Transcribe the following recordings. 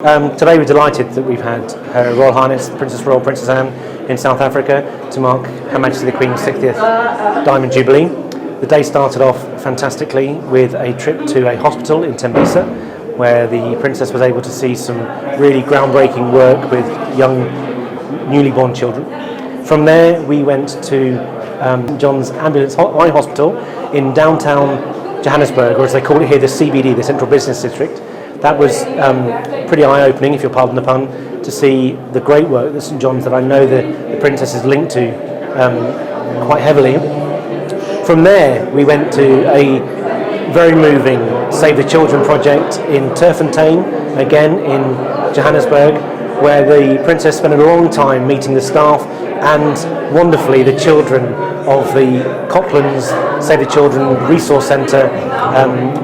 Today we're delighted that we've had Her Royal Highness, Princess Anne in South Africa to mark Her Majesty the Queen's 60th Diamond Jubilee. The day started off fantastically with a trip to a hospital in Tembisa, where the Princess was able to see some really groundbreaking work with young newly born children. From there we went to John's Ambulance Eye Hospital in downtown Johannesburg, or as they call it here, the CBD, the Central Business District. That was pretty eye-opening, if you'll pardon the pun, to see the great work that St John's, that I know the Princess is linked to quite heavily. From there we went to a very moving Save the Children project in Turffontein, again in Johannesburg, where the Princess spent a long time meeting the staff and wonderfully the children of the Coplands Save the Children Resource Centre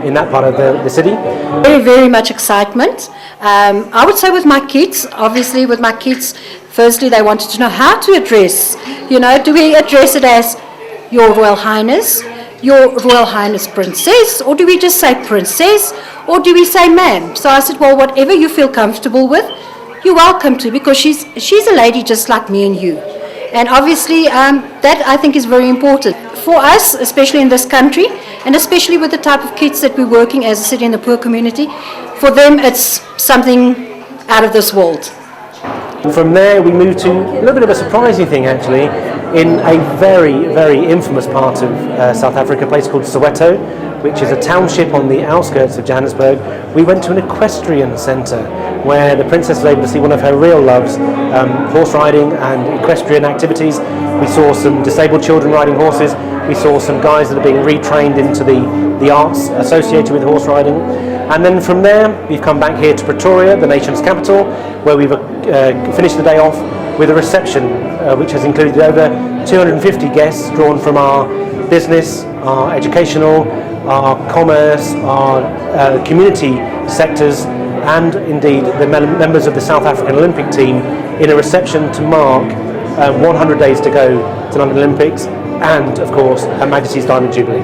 in that part of the city. Very, very much excitement. I would say with my kids, obviously with my kids, firstly they wanted to know how to address, do we address it as Your Royal Highness, Your Royal Highness Princess, or do we just say Princess, or do we say Ma'am? So I said, well, whatever you feel comfortable with, you're welcome to, because she's a lady just like me and you. And obviously that I think is very important for us, especially in this country, and especially with the type of kids that we're working as a city in the poor community. For them it's something out of this world. From there we moved to a little bit of a surprising thing actually, in a very, very infamous part of South Africa, a place called Soweto, which is a township on the outskirts of Johannesburg. We went to an equestrian centre where the Princess was able to see one of her real loves, horse riding and equestrian activities. We saw some disabled children riding horses. We saw some guys that are being retrained into the arts associated with horse riding. And then from there, we've come back here to Pretoria, the nation's capital, where we've finished the day off with a reception which has included over 250 guests drawn from our business, our educational, our commerce, our community sectors, and indeed the members of the South African Olympic team, in a reception to mark 100 days to go to London Olympics and, of course, Her Majesty's Diamond Jubilee.